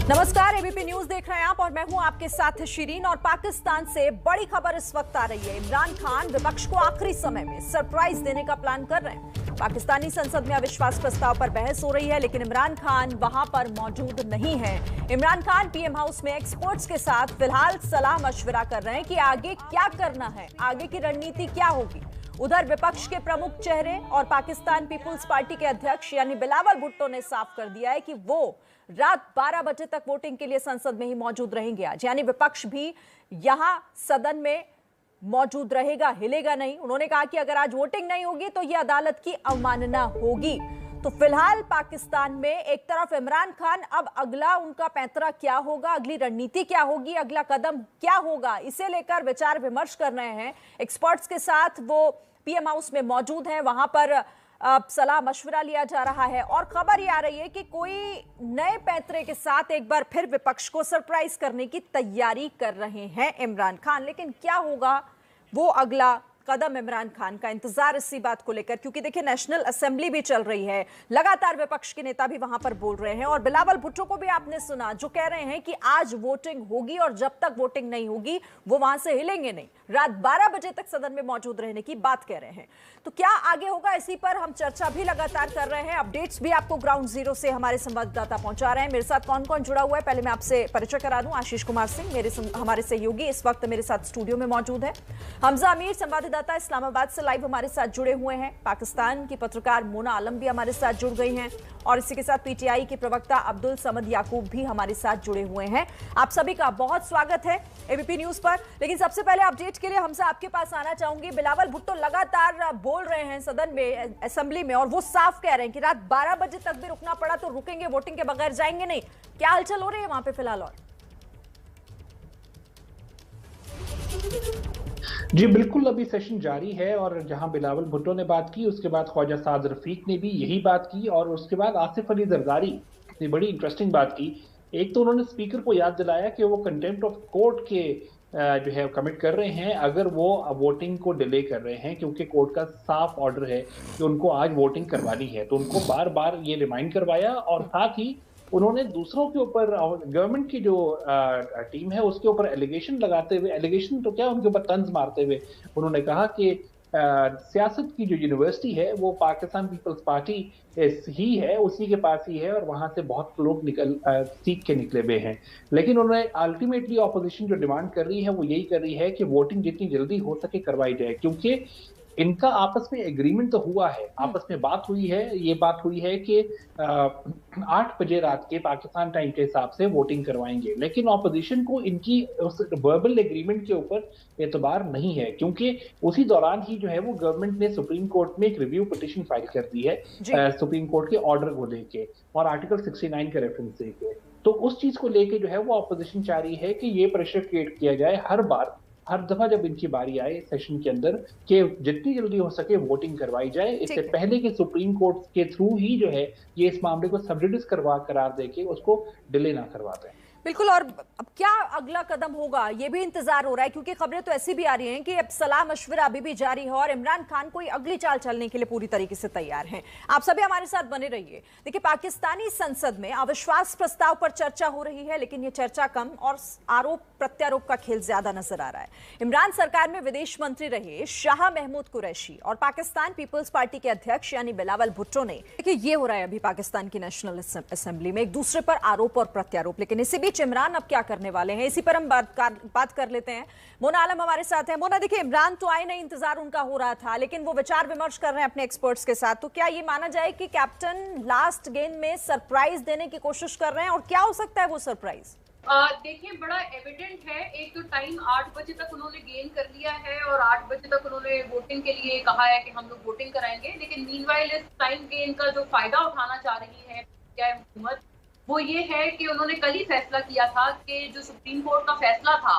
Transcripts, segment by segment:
नमस्कार, ABP news देख रहे हैं आप और मैं हूं आपके साथ शिरीन। और पाकिस्तान से बड़ी खबर इस वक्त आ रही है। इमरान खान विपक्ष को आखिरी समय में सरप्राइज देने का प्लान कर रहे हैं। पाकिस्तानी संसद में अविश्वास प्रस्ताव पर बहस हो रही है, लेकिन इमरान खान वहां पर मौजूद नहीं है। इमरान खान पीएम हाउस में एक्सपर्ट्स के साथ फिलहाल सलाह मशविरा कर रहे हैं कि आगे क्या करना है, आगे की रणनीति क्या होगी। उधर विपक्ष के प्रमुख चेहरे और पाकिस्तान पीपुल्स पार्टी के अध्यक्ष यानी बिलावल भुट्टो ने साफ कर दिया है कि वो रात 12 बजे तक वोटिंग के लिए संसद में ही मौजूद रहेंगे आज, यानी विपक्ष भी यहां सदन में मौजूद रहेगा, हिलेगा नहीं। उन्होंने कहा कि अगर आज वोटिंग नहीं होगी तो यह अदालत की अवमानना होगी। तो फिलहाल पाकिस्तान में एक तरफ इमरान खान, अब अगला उनका पैंतरा क्या होगा, अगली रणनीति क्या होगी, अगला कदम क्या होगा, इसे लेकर विचार विमर्श कर रहे हैं एक्सपर्ट्स के साथ। वो पीएम हाउस में मौजूद हैं, वहां पर सलाह मशवरा लिया जा रहा है। और खबर ये आ रही है कि कोई नए पैंतरे के साथ एक बार फिर विपक्ष को सरप्राइज करने की तैयारी कर रहे हैं इमरान खान। लेकिन क्या होगा वो अगला कदम इमरान खान का, इंतजार इसी बात को लेकर, क्योंकि देखिए नेशनल असेंबली भी चल रही है, लगातार विपक्ष के नेता भी वहां पर बोल रहे हैं। और बिलावल भुट्टो को भी आपने सुना, जो कह रहे हैं कि आज वोटिंग होगी और जब तक वोटिंग नहीं होगी वो वहां से हिलेंगे नहीं, रात 12 बजे तक सदन में मौजूद रहने की बात कह रहे हैं। तो क्या आगे होगा, इसी पर हम चर्चा भी लगातार कर रहे हैं। अपडेट्स भी आपको ग्राउंड जीरो से हमारे संवाददाता पहुंचा रहे हैं। मेरे साथ कौन कौन जुड़ा हुआ है, पहले मैं आपसे परिचय करा दूं। आशीष कुमार सिंह हमारे सहयोगी इस वक्त मेरे साथ स्टूडियो में मौजूद है। हमजा अमीर संवाददाता इस्लामाबाद से लाइव हमारे साथ जुड़े हुए हैं। पाकिस्तान की पत्रकार मोना आलम भी हमारे साथ जुड़ गई हैं और इसी के साथ पीटीआई के प्रवक्ता अब्दुल समद याकूब भी हमारे साथ जुड़े हुए हैं। आप सभी का बहुत स्वागत है एबीपी न्यूज पर। लेकिन सबसे पहले अपडेट के लिए हमसे आपके पास आना चाहूंगी। बिलावल भुट्टो लगातार बोल रहे हैं सदन में, असेंबली में, और वो साफ कह रहे हैं कि रात 12 बजे तक भी रुकना पड़ा तो रुकेंगे, वोटिंग के बगैर जाएंगे नहीं। क्या हलचल हो रही है वहां पे फिलहाल? और जी बिल्कुल, अभी सेशन जारी है और जहां बिलावल भुट्टो ने बात की, उसके बाद ख्वाजा साद रफीक ने भी यही बात की और उसके बाद आसिफ अली जरदारी ने बड़ी इंटरेस्टिंग बात की। एक तो उन्होंने स्पीकर को याद दिलाया कि वो कंटेम्प्ट ऑफ कोर्ट के जो है कमिट कर रहे हैं अगर वो वोटिंग को डिले कर रहे हैं, क्योंकि कोर्ट का साफ ऑर्डर है कि उनको आज वोटिंग करवानी है। तो उनको बार बार ये रिमाइंड करवाया और साथ ही उन्होंने दूसरों के ऊपर, गवर्नमेंट की जो टीम है उसके ऊपर एलिगेशन लगाते हुए, एलिगेशन तो क्या, उनके ऊपर तंज मारते हुए उन्होंने कहा कि सियासत की जो यूनिवर्सिटी है वो पाकिस्तान पीपल्स पार्टी ही है, उसी के पास ही है और वहां से बहुत लोग सीख के निकले हुए हैं। लेकिन उन्होंने अल्टीमेटली ऑपोजिशन जो डिमांड कर रही है वो यही कर रही है कि वोटिंग जितनी जल्दी हो सके करवाई जाए, क्योंकि इनका आपस में एग्रीमेंट तो हुआ है, आपस में बात हुई है। ये बात हुई है कि 8 बजे रात के पाकिस्तान टाइम के हिसाब से वोटिंग करवाएंगे, लेकिन ऑपोजिशन को इनकी उस वर्बल एग्रीमेंट के ऊपर एतबार नहीं है, क्योंकि उसी दौरान ही जो है वो गवर्नमेंट ने सुप्रीम कोर्ट में एक रिव्यू पिटीशन फाइल कर दी है सुप्रीम कोर्ट के ऑर्डर को लेके और आर्टिकल 69 का रेफरेंस देके। तो उस चीज को लेके जो है वो ऑपोजिशन चाह रही है कि ये प्रेशर क्रिएट किया जाए हर दफा जब इनकी बारी आए सेशन के अंदर कि जितनी जल्दी हो सके वोटिंग करवाई जाए, इससे पहले कि सुप्रीम कोर्ट के थ्रू ही जो है ये इस मामले को सब जुडिस करार देके उसको डिले ना करवा दें। बिल्कुल। और अब क्या अगला कदम होगा ये भी इंतजार हो रहा है, क्योंकि खबरें तो ऐसी भी आ रही हैं कि अब सलाह मशवरा अभी भी जारी है और इमरान खान कोई अगली चाल चलने के लिए पूरी तरीके से तैयार हैं। आप सभी हमारे साथ बने रहिए। देखिए, पाकिस्तानी संसद में अविश्वास प्रस्ताव पर चर्चा हो रही है, लेकिन ये चर्चा कम और आरोप प्रत्यारोप का खेल ज्यादा नजर आ रहा है। इमरान सरकार में विदेश मंत्री रहे शाह महमूद कुरैशी और पाकिस्तान पीपल्स पार्टी के अध्यक्ष यानी बिलावल भुट्टो ने, देखिए ये हो रहा है अभी पाकिस्तान की नेशनल असेंबली में, एक दूसरे पर आरोप और प्रत्यारोप। लेकिन इसी बीच इमरान अब क्या करने वाले हैं, इसी पर हम बात कर लेते हैं। मोना आलम हमारे साथ है। मोना, देखिए इमरान तो आए नहीं, इंतजार उनका हो रहा था, लेकिन वो विचार विमर्श कर रहे हैं अपने एक्सपर्ट्स के साथ। तो क्या ये माना जाए कि कैप्टन लास्ट गेंद में सरप्राइज देने की कोशिश कर रहे हैं, और क्या हो सकता है वो सरप्राइज? देखिए, बड़ा एविडेंट है। एक तो टाइम 8 बजे तक उन्होंने गेन कर लिया है और 8 बजे तक उन्होंने वोटिंग के लिए कहा है कि हम लोग वोटिंग कराएंगे। लेकिन मीनवाइल इस टाइम गेन का जो फायदा उठाना चाह रही है क्या हुकूमत, वो ये है कि उन्होंने कल ही फैसला किया था कि जो सुप्रीम कोर्ट का फैसला था,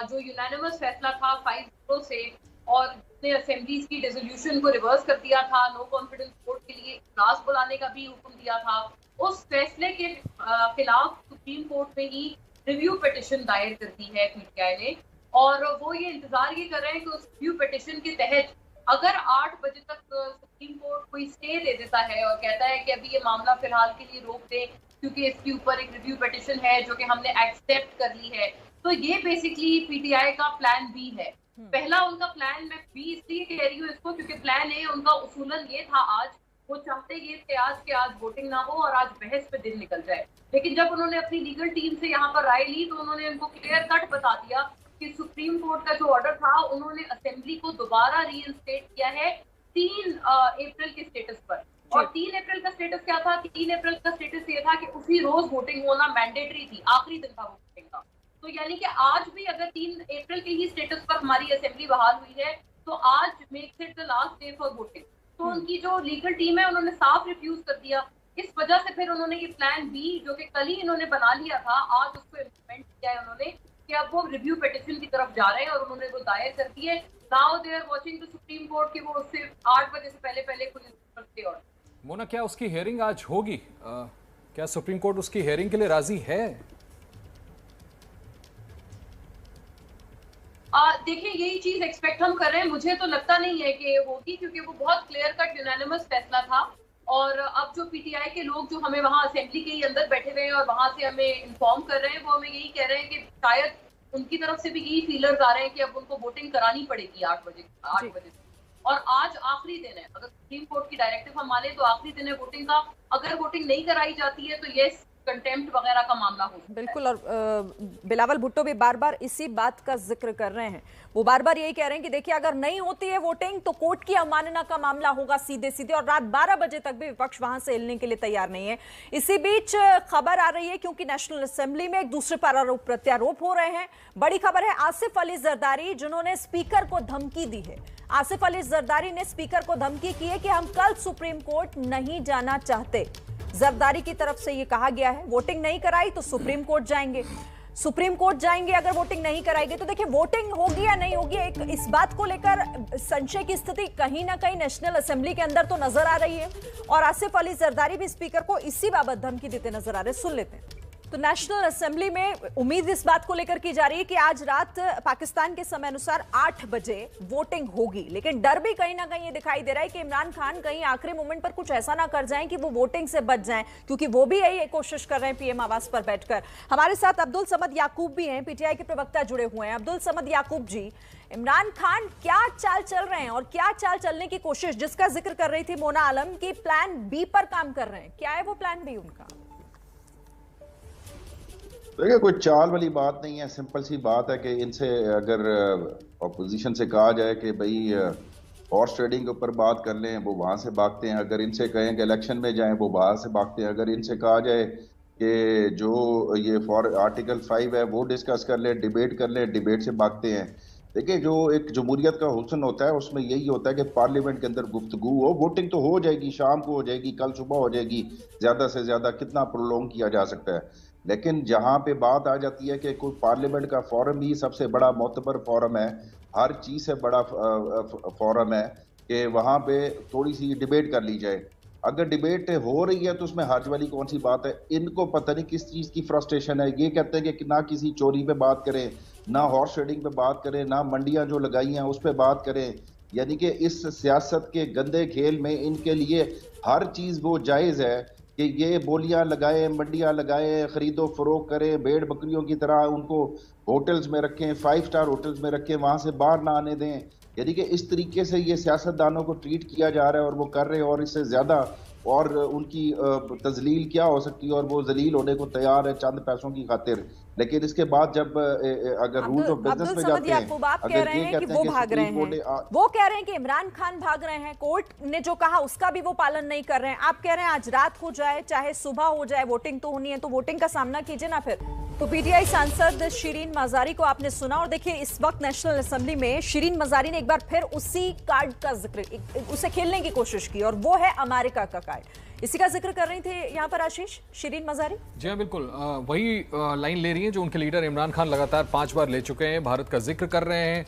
जो यूनानिमस फैसला था 5-0 से, और जिसने असेंबलीज की रेजोल्यूशन को रिवर्स कर दिया था, नो कॉन्फिडेंस वोट के लिए इजलास बुलाने का भी हुक्म दिया था, उस फैसले के खिलाफ सुप्रीम कोर्ट में ही रिव्यू पिटीशन दायर करती है पीटीआई ने। और वो ये इंतजार ये कर रहे हैं कि उस रिव्यू पिटीशन के तहत अगर 8 बजे तक सुप्रीम कोर्ट कोई स्टे दे देता है और कहता है कि अभी ये मामला फिलहाल के लिए रोक दे, क्योंकि इसके ऊपर एक रिव्यू पिटीशन है जो कि हमने एक्सेप्ट कर ली है। तो ये बेसिकली पीटीआई का प्लान बी है। पहला उनका प्लान, मैं बी इसलिए कह रही हूँ इसको क्योंकि प्लान ए उनका उसूलन ये था, आज वो चाहते ये थे आज के आज वोटिंग ना हो और आज बहस पे दिन निकल जाए। लेकिन जब उन्होंने अपनी लीगल टीम से यहाँ पर राय ली तो उन्होंने उनको क्लियर कट बता दिया कि सुप्रीम कोर्ट का जो ऑर्डर था उन्होंने असेंबली को दोबारा रीइंस्टेट किया है 3 अप्रैल के स्टेटस पर। और 3 अप्रैल का स्टेटस क्या था? 3 अप्रैल का स्टेटस ये था कि उसी रोज वोटिंग होना मैंडेटरी थी, आखिरी दिन था वोटिंग का। तो यानी कि आज भी अगर 3 अप्रैल के ही स्टेटस पर हमारी असेंबली बहाल हुई है तो आज makes it the last day for voting. तो उनकी जो लीगल टीम है उन्होंने साफ रिफ्यूज कर दिया। इस वजह से फिर उन्होंने ये प्लान बी जो कि कल ही इन्होंने बना लिया था, आज उसको इम्प्लीमेंट किया है उन्होंने कि अब वो रिव्यू पिटीशन की तरफ जा रहे हैं और उन्होंने वो दायर कर दी है। Now they are watching the Supreme Court कि वो उससे 8 बजे से पहले खुद स्टे। और मोना, क्या उसकी हियरिंग आज होगी? क्या सुप्रीम कोर्ट उसकी हियरिंग के लिए राजी है? देखिए, यही चीज एक्सपेक्ट हम कर रहे हैं। मुझे तो लगता नहीं है कि होगी क्योंकि वो बहुत क्लियर कट यूनानिमस फैसला था। और अब जो पीटीआई के लोग जो हमें वहां असेंबली के ही अंदर बैठे हुए हैं और वहां से हमें इन्फॉर्म कर रहे हैं, वो हमें यही कह रहे हैं कि शायद उनकी तरफ से भी यही फीलर्स आ रहे हैं कि अब उनको वोटिंग करानी पड़ेगी 8 बजे से। और आज आखिरी दिन है, अगर सुप्रीम कोर्ट की डायरेक्टिव हम माने तो आखिरी दिन है वोटिंग का। अगर वोटिंग नहीं कराई जाती है तो ये कंटेम्प्ट वगैरह का मामला हो सकता है। बिल्कुल। और बिलावल भुट्टो भी बार बार इसी बात का जिक्र कर रहे हैं। वो बार बार यही कह रहे हैं कि देखिए, अगर नहीं होती है वोटिंग तो कोर्ट की अवमानना का मामला होगा सीधे सीधे। और रात 12 बजे तक भी विपक्ष वहां से हिलने के लिए तैयार नहीं है। इसी बीच खबर आ रही है क्योंकि नेशनल असेंबली में एक दूसरे पर आरोप प्रत्यारोप हो रहे हैं। बड़ी खबर है आसिफ अली जरदारी जिन्होंने स्पीकर को धमकी दी है। आसिफ अली जरदारी ने स्पीकर को धमकी की है कि हम कल सुप्रीम कोर्ट नहीं जाना चाहते। जरदारी की तरफ से यह कहा गया है वोटिंग नहीं कराई तो सुप्रीम कोर्ट जाएंगे। सुप्रीम कोर्ट जाएंगे अगर वोटिंग नहीं कराएगी तो देखिए, वोटिंग होगी या नहीं होगी, एक इस बात को लेकर संशय की स्थिति कहीं ना कहीं नेशनल असेंबली के अंदर तो नजर आ रही है। और आसिफ अली जरदारी भी स्पीकर को इसी बाबत धमकी देते नजर आ रहे हैं। सुन लेते हैं। तो नेशनल असेंबली में उम्मीद इस बात को लेकर की जा रही है कि आज रात पाकिस्तान के समय अनुसार 8 बजे वोटिंग होगी। लेकिन डर भी कहीं ना कहीं ये दिखाई दे रहा है कि इमरान खान कहीं आखिरी मोमेंट पर कुछ ऐसा ना कर जाएं कि वो वोटिंग से बच जाएं, क्योंकि वो भी यही कोशिश कर रहे हैं पीएम आवास पर बैठकर। हमारे साथ अब्दुल समद याकूब भी हैं, पीटीआई के प्रवक्ता जुड़े हुए हैं। अब्दुल समद याकूब जी, इमरान खान क्या चाल चल रहे हैं और क्या चाल चलने की कोशिश, जिसका जिक्र कर रही थी मोना आलम की, प्लान बी पर काम कर रहे हैं, क्या है वो प्लान बी उनका? देखिए, कोई चाल वाली बात नहीं है, सिंपल सी बात है कि इनसे अगर ऑपोजिशन से कहा जाए कि भाई हॉर्स ट्रेडिंग के ऊपर बात कर लें, वो वहाँ से भागते हैं। अगर इनसे कहें कि इलेक्शन में जाएं, वो वहाँ से भागते हैं। अगर इनसे कहा जाए कि जो ये आर्टिकल 5 है वो डिस्कस कर लें, डिबेट कर लें, डिबेट से भागते हैं। देखिए, जो एक जमहूरियत का हुस्न होता है उसमें यही होता है कि पार्लियामेंट के अंदर गुफ्तगू हो। वोटिंग तो हो जाएगी, शाम को हो जाएगी, कल सुबह हो जाएगी, ज़्यादा से ज़्यादा कितना प्रोलॉन्ग किया जा सकता है। लेकिन जहाँ पे बात आ जाती है कि कोई पार्लियामेंट का फोरम ही सबसे बड़ा मोतबर फोरम है, हर चीज़ से बड़ा फोरम है, कि वहाँ पे थोड़ी सी डिबेट कर ली जाए। अगर डिबेट हो रही है तो उसमें हर्ज वाली कौन सी बात है? इनको पता नहीं किस चीज़ की फ्रस्ट्रेशन है। ये कहते हैं कि ना किसी चोरी पे बात करें, ना हॉर्स ट्रेडिंग पे बात करें, ना मंडियाँ जो लगाई हैं उस पर बात करें। यानी कि इस सियासत के गंदे खेल में इनके लिए हर चीज़ वो जायज़ है कि ये बोलियां लगाए, मंडियां लगाए, खरीदो फरोख करें, भेड़ बकरियों की तरह उनको होटल्स में रखें, 5 स्टार होटल्स में रखें, वहां से बाहर ना आने दें। यानी कि इस तरीके से ये सियासतदानों को ट्रीट किया जा रहा है और वो कर रहे हैं। और इससे ज्यादा और उनकी तजलील क्या हो सकती है? और वो जलील होने को तैयार है चंद पैसों की खातिर। लेकिन इसके बाद जब अगर रूल्स ऑफ बिजनेस में जाते हैं, आप कह रहे हैं कि वो भाग रहे हैं, वो कह रहे हैं कि इमरान खान भाग रहे हैं, कोर्ट ने जो कहा उसका भी वो पालन नहीं कर रहे हैं। आप कह रहे हैं आज रात हो जाए चाहे सुबह हो जाए, वोटिंग तो होनी है, तो वोटिंग का सामना कीजिए ना फिर। तो पीटीआई सांसद शिरीन मजारी को आपने सुना। और देखिए, इस वक्त नेशनल असेंबली में शिरीन मजारी ने एक बार फिर उसी कार्ड का जिक्र, उसे खेलने की कोशिश की, और वो है अमेरिका का कार्ड। इसी का जिक्र कर रही थे यहाँ पर आशीष शिरीन मजारी। जी हाँ, बिल्कुल वही लाइन ले रही हैं जो उनके लीडर इमरान खान लगातार 5 बार ले चुके हैं। भारत का जिक्र कर रहे हैं,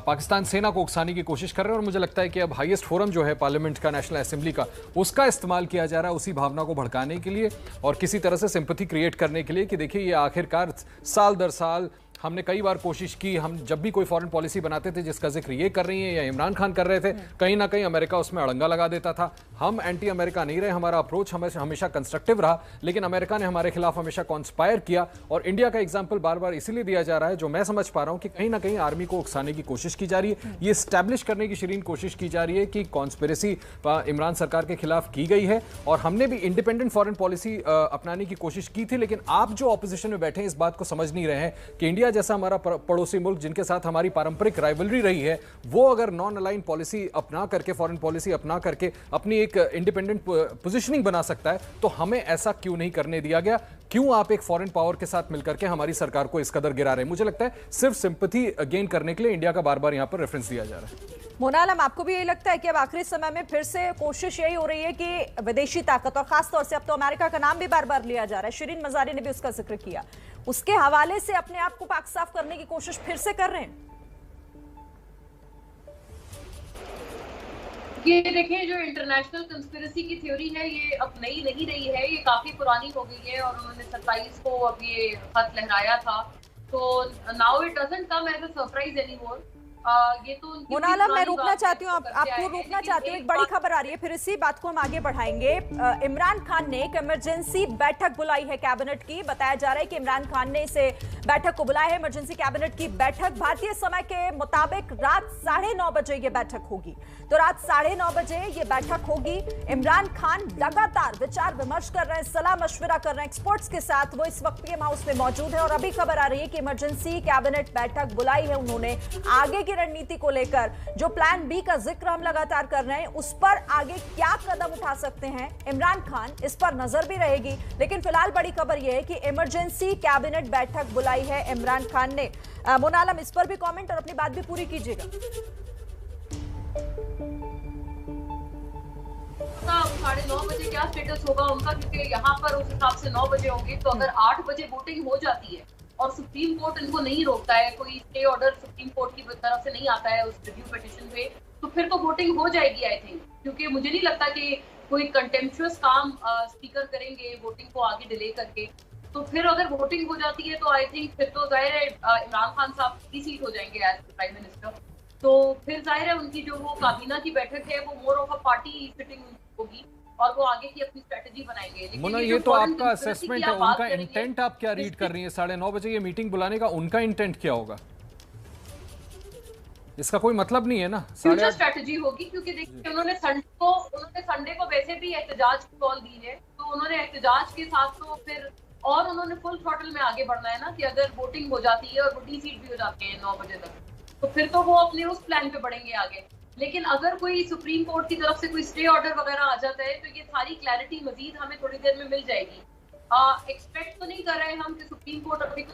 पाकिस्तान सेना को उकसाने की कोशिश कर रहे हैं। और मुझे लगता है कि अब हाईएस्ट फोरम जो है पार्लियामेंट का, नेशनल असेंबली का, उसका इस्तेमाल किया जा रहा है उसी भावना को भड़काने के लिए और किसी तरह से सिंपैथी क्रिएट करने के लिए कि देखिए, ये आखिरकार साल दर साल हमने कई बार कोशिश की, हम जब भी कोई फॉरेन पॉलिसी बनाते थे जिसका जिक्र ये कर रही है या इमरान खान कर रहे थे, कहीं ना कहीं अमेरिका उसमें अड़ंगा लगा देता था। हम एंटी अमेरिका नहीं रहे, हमारा अप्रोच हमेशा कंस्ट्रक्टिव रहा, लेकिन अमेरिका ने हमारे खिलाफ हमेशा कॉन्स्पायर किया। और इंडिया का एग्जाम्पल बार बार इसीलिए दिया जा रहा है, जो मैं समझ पा रहा हूं कि कहीं ना कहीं आर्मी को उकसाने की कोशिश की जा रही है, ये स्टैब्लिश करने की शिरीन कोशिश की जा रही है कि कॉन्स्पिरेसी इमरान सरकार के खिलाफ की गई है। और हमने भी इंडिपेंडेंट फॉरेन पॉलिसी अपनाने की कोशिश की थी, लेकिन आप जो ऑपोजिशन में बैठे हैं इस बात को समझ नहीं रहे हैं कि इंडिया जैसा हमारा पड़ोसी मुल्क जिनके साथ हमारी पारंपरिक राइवलरी रही है, वो अगर नॉन अलाइन पॉलिसी अपना करके, फॉरेन पॉलिसी अपना करके अपनी एक इंडिपेंडेंट पोजीशनिंग बना सकता है, तो हमें ऐसा क्यों नहीं करने दिया गया? क्यों आप एक फॉरेन पावर के साथ मिलकर के हमारी सरकार को इस कदर गिरा रहे हैं? मुझे लगता है सिर्फ सिंपैथी गेन करने के लिए इंडिया का बार बार यहां पर रेफरेंस दिया जा रहा है। मोना आलम, आपको भी यही लगता है कि अब आखिरी समय में फिर से कोशिश यही हो रही है कि विदेशी ताकत, और खासतौर से अब तो अमेरिका का नाम भी बार बार लिया जा रहा है, शिरीन मजारी ने भी उसका जिक्र किया, उसके हवाले से अपने आप को पाक साफ करने की कोशिश फिर से कर रहे हैं? ये देखिए, जो इंटरनेशनल कंस्पिरेसी की थ्योरी है ये अब नई नहीं रही है, ये काफी पुरानी हो गई है। और उन्होंने 27 को अब ये खत लहराया था, तो now it doesn't come as a surprise anymore. ये तो मोना आलम, मैं रोकना चाहती हूँ, आपको रोकना चाहती हूँ, एक बड़ी खबर आ रही है, फिर इसी बात को हम आगे बढ़ाएंगे। इमरान खान ने एक इमरजेंसी बैठक बुलाई है कैबिनेट की। बताया जा रहा है कि इमरान खान ने इसे बैठक को बुलाया है, इमरजेंसी कैबिनेट की बैठक। भारतीय समय के मुताबिक रात 9:30 बजे ये बैठक होगी। तो रात 9:30 बजे ये बैठक होगी। इमरान खान लगातार विचार विमर्श कर रहे हैं, सलाह मशविरा कर रहे हैं एक्सपर्ट्स के साथ। वो इस वक्त पीएम हाउस में मौजूद है और अभी खबर आ रही है कि इमरजेंसी कैबिनेट बैठक बुलाई है उन्होंने। आगे की रणनीति को लेकर जो प्लान बी का जिक्र हम लगातार कर रहे हैं, उस पर आगे क्या कदम उठा सकते हैं इमरान खान, इस पर नजर भी रहेगी। लेकिन फिलहाल बड़ी खबर यह है कि इमरजेंसी कैबिनेट बैठक बुलाई है इमरान खान ने। मोना आलम, इस पर भी कमेंट और अपनी बात भी पूरी कीजिएगा। 9:30 बजे क्या स्टेटस होगा उनका, क्योंकि यहाँ पर उस हिसाब से 9 बजे होंगे। तो अगर 8 बजे वोटिंग हो जाती है और सुप्रीम कोर्ट इनको नहीं रोकता है, कोई स्टे ऑर्डर सुप्रीम कोर्ट की तरफ से नहीं आता है उस रिव्यू पिटीशन पे, तो फिर तो वोटिंग हो जाएगी आई थिंक। क्योंकि मुझे नहीं लगता कि कोई कंटेम्पचुअस काम स्पीकर करेंगे वोटिंग को आगे डिले करके। तो फिर अगर वोटिंग हो जाती है तो आई थिंक फिर तो जाहिर है इमरान खान साहब की सीट हो जाएंगे एज प्राइम मिनिस्टर। तो फिर जाहिर है उनकी जो वो काबीना की बैठक है वो more of a party sitting होगी और वो आगे की अपनी स्ट्रेटजी बनाएंगे। मुन्ना, ये तो आपका असेसमेंट है, उनका इंटेंट आप क्या रीड कर रही हैं? 9:30 बजे ये मीटिंग बुलाने का उनका इंटेंट क्या होगा? इसका कोई मतलब नहीं है ना। फ्यूचर स्ट्रेटजी होगी, क्योंकि देखिए उन्होंने संडे को वैसे भी एहतजाज की कॉल दी है, तो उन्होंने एहतजाज के साथ तो फिर और उन्होंने फुल थ्रॉटल में आगे बढ़ना है ना, कि अगर वोटिंग हो जाती है और वो डी-सीट भी हो जाते हैं 9 बजे तक, तो फिर तो वो अपने उस प्लान पे बढ़ेंगे आगे। लेकिन अगर कोई सुप्रीम कोर्ट की तरफ से कोई स्टे ऑर्डर वगैरह आ जाता है, तो ये सारी क्लैरिटी मजीद हमें थोड़ी देर में मिल जाएगी। एक्सपेक्ट तो नहीं कर रहे हम कि सुप्रीम कोर्ट अभी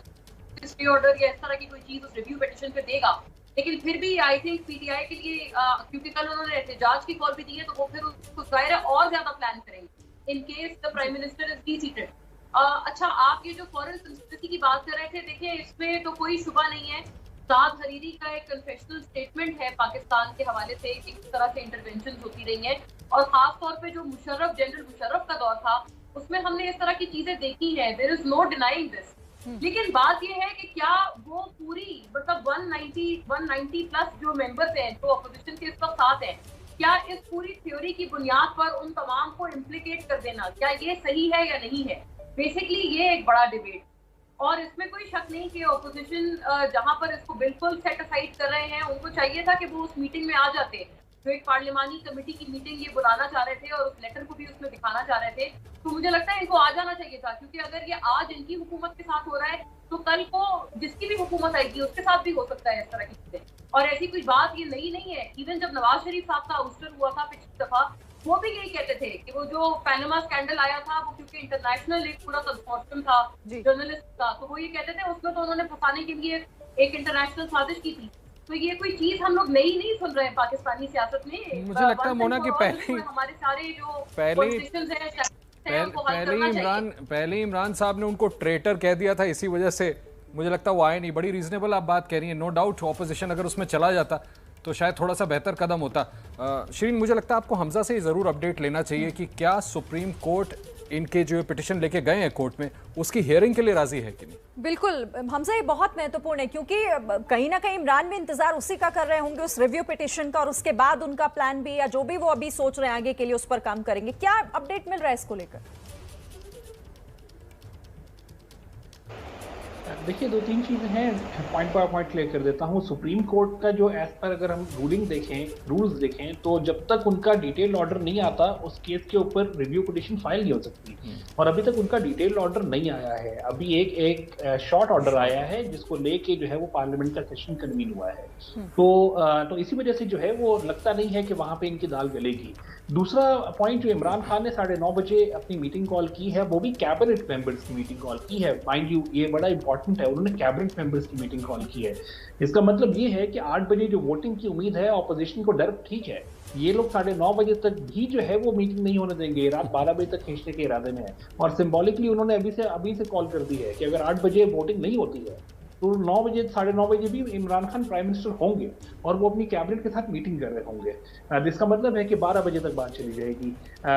स्टे ऑर्डर या इस तरह की कोई चीज उस रिव्यू पिटीशन पे देगा, लेकिन फिर भी आई थिंक पीटीआई के लिए, क्योंकि कल उन्होंने एहतजाज की कॉल भी दी है, तो वो फिर उसको जाहिर है और ज्यादा प्लान करेंगे in case the prime minister is D-seated. अच्छा, आप ये जो फॉरेन संस्कृति की बात कर रहे थे, देखिए इसमें तो कोई शुबा नहीं है। साद हरीरी का एक कन्फेशनल स्टेटमेंट है पाकिस्तान के हवाले से कि किस तरह से इंटरवेंशन होती रही हैं, और खास तौर पे जो जनरल मुशर्रफ का दौर था उसमें हमने इस तरह की चीजें देखी हैं। There is no denying this. लेकिन बात यह है कि क्या वो पूरी मतलब 190 प्लस जो मेंबर्स हैं जो अपोजिशन के इस वक्त साथ हैं, क्या इस पूरी थ्योरी की बुनियाद पर उन तमाम को इम्प्लीकेट कर देना, क्या ये सही है या नहीं है? बेसिकली ये एक बड़ा डिबेट, और इसमें कोई शक नहीं कि ऑपोजिशन जहां पर इसको बिल्कुल सेट असाइड कर रहे हैं, उनको चाहिए था कि वो उस मीटिंग में आ जाते, जो एक पार्लिमानी कमेटी की मीटिंग ये बुलाना चाह रहे थे और उस लेटर को भी उसमें दिखाना चाह रहे थे। तो मुझे लगता है इनको आ जाना चाहिए था, क्योंकि अगर ये आज इनकी हुकूमत के साथ हो रहा है तो कल को जिसकी भी हुकूमत आएगी उसके साथ भी हो सकता है इस तरह की चीजें। और ऐसी कोई बात ये नई नहीं है। इवन जब नवाज शरीफ साहब का आउस्टर हुआ था पिछली दफा, वो भी यही कहते थे कि वो जो पैनामा स्कैंडल आया था वो क्योंकि इंटरनेशनल एक पूरा कंसोर्टियम था जर्नलिस्ट का, तो वो ये कहते थे उसमें तो उन्होंने फंसाने के लिए एक इंटरनेशनल साजिश की थी। तो ये कोई चीज हम लोग नई नहीं सुन रहे हैं पाकिस्तानी सियासत में। मुझे लगता है मोना कि हमारे सारे जो पॉलिटिशियंस हैं, पहले इमरान साहब ने उनको ट्रेटर कह दिया था, इसी वजह से मुझे लगता है वो आए नहीं। बड़ी रीजनेबल आप बात कह रही हैं, नो डाउट ऑपोजिशन अगर उसमें चला जाता तो शायद थोड़ा सा बेहतर कदम होता। शिरीन, मुझे लगता है आपको हमजा से ज़रूर अपडेट लेना चाहिए कि क्या सुप्रीम कोर्ट इनके जो पिटिशन लेके गए हैं कोर्ट में, उसकी हियरिंग के लिए राजी है कि नहीं? बिल्कुल हमसे ये बहुत महत्वपूर्ण है, क्योंकि कहीं ना कहीं इमरान भी इंतजार उसी का कर रहे होंगे, उस रिव्यू पिटिशन का, और उसके बाद उनका प्लान भी या जो भी वो अभी सोच रहे हैं आगे के लिए उस पर काम करेंगे। क्या अपडेट मिल रहा है इसको लेकर? देखिए, दो तीन चीजें हैं, पॉइंट बाय पॉइंट क्लियर कर देता हूँ। सुप्रीम कोर्ट का जो एज पर अगर हम रूलिंग देखें, रूल्स देखें, तो जब तक उनका डिटेल ऑर्डर नहीं आता उस केस के ऊपर रिव्यू पिटिशन फाइल नहीं हो सकती, और अभी तक उनका डिटेल ऑर्डर नहीं आया है। अभी एक शॉर्ट ऑर्डर आया है जिसको लेके जो है वो पार्लियामेंट का सेशन कन्वीन हुआ है। तो इसी वजह से जो है वो लगता नहीं है कि वहां पे इनकी दाल गलेगी। दूसरा पॉइंट, जो इमरान खान ने 9:30 बजे अपनी मीटिंग कॉल की है, वो भी कैबिनेट मेंबर्स की मीटिंग कॉल की है। माइंड यू, ये बड़ा इंपॉर्टेंट है, उन्होंने कैबिनेट मेंबर्स की मीटिंग कॉल की है। इसका मतलब ये है कि 8 बजे जो वोटिंग की उम्मीद है, ऑपोजिशन को डर, ठीक है, ये लोग 9:30 बजे तक भी जो है वो मीटिंग नहीं होने देंगे, रात 12 बजे तक खींचने के इरादे में है। और सिंबॉलिकली उन्होंने अभी से कॉल कर दी है कि अगर 8 बजे वोटिंग नहीं होती है तो 9 बजे 9:30 बजे भी इमरान खान प्राइम मिनिस्टर होंगे और वो अपनी कैबिनेट के साथ मीटिंग कर रहे होंगे। जिसका मतलब है कि 12 बजे तक बात चली जाएगी।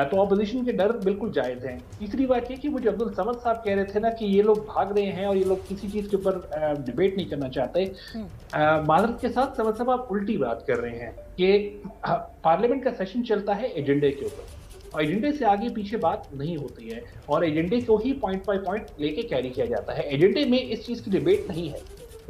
तो ऑपोजिशन के डर बिल्कुल जायज हैं। तीसरी बात ये कि वो जो अब्दुल समद साहब कह रहे थे ना कि ये लोग भाग रहे हैं और ये लोग किसी चीज के ऊपर डिबेट नहीं करना चाहते, माजरत के साथ समद साहब आप उल्टी बात कर रहे हैं कि पार्लियामेंट का सेशन चलता है एजेंडे के ऊपर, और एजेंडे से आगे पीछे बात नहीं होती है, और एजेंडे को ही पॉइंट बाय पॉइंट लेके कैरी किया जाता है। एजेंडे में इस चीज की डिबेट नहीं है,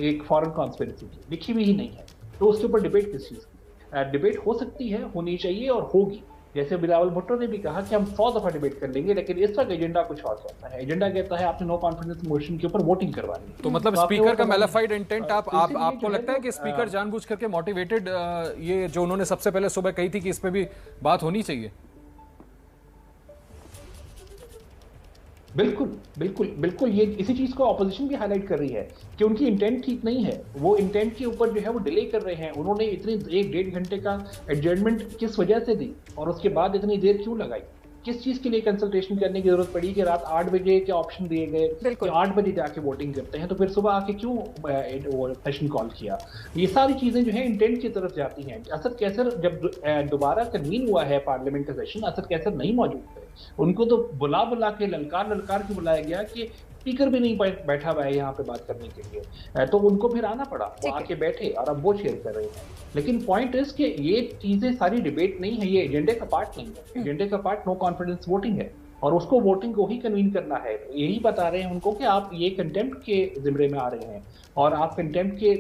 एक फॉरेन कॉन्स्पिरेसी की लिखी हुई ही नहीं है, तो उसके ऊपर डिबेट किस चीज की? डिबेट हो सकती है, होनी चाहिए और होगी। जैसे बिलावल भुट्टो ने भी कहा कि हम 100 दफा डिबेट कर लेंगे, लेकिन इस वक्त एजेंडा कुछ और कहता है। एजेंडा कहता है आपने नो कॉन्फिडेंस मोशन के ऊपर वोटिंग करवानी है। तो मतलब स्पीकर का मैलिफाइड इंटेंट आपको लगता है कि स्पीकर जानबूझ करके मोटिवेटेड, ये जो उन्होंने सबसे पहले सुबह कही थी कि इस पे भी बात होनी चाहिए? बिल्कुल बिल्कुल बिल्कुल, ये इसी चीज को ऑपोजिशन भी हाईलाइट कर रही है कि उनकी इंटेंट ठीक नहीं है। वो इंटेंट के ऊपर जो है वो डिले कर रहे हैं। उन्होंने इतनी 1-1.5 घंटे का एडजर्नमेंट किस वजह से दी, और उसके बाद इतनी देर क्यों लगाई? किस चीज के लिए कंसल्टेशन करने की जरूरत पड़ी कि रात 8 बजे के ऑप्शन दिए गए कि 8 बजे जाके वोटिंग करते हैं, तो फिर सुबह आके क्यों सेशन कॉल किया? ये सारी चीजें जो है इंटेंट की तरफ जाती हैं। असद कैसर जब दोबारा कन्वीन हुआ है पार्लियामेंट का सेशन, असद कैसर नहीं मौजूद थे, उनको तो बुला के ललकार के बुलाया गया कि स्पीकर भी नहीं बैठा हुआ है यहाँ पे बात करने के लिए, तो उनको फिर आना पड़ा, वो आके बैठे और अब वो शेयर कर रहे हैं। लेकिन पॉइंट इज कि ये चीजें सारी डिबेट नहीं है, ये एजेंडे का पार्ट नहीं है। एजेंडे का पार्ट नो कॉन्फिडेंस वोटिंग है, और उसको वोटिंग को ही कन्वीन करना है। यही बता रहे हैं उनको कि आप ये कंटेम्प्ट के जिम्मे में आ रहे हैं, और आप कंटेम्प्ट के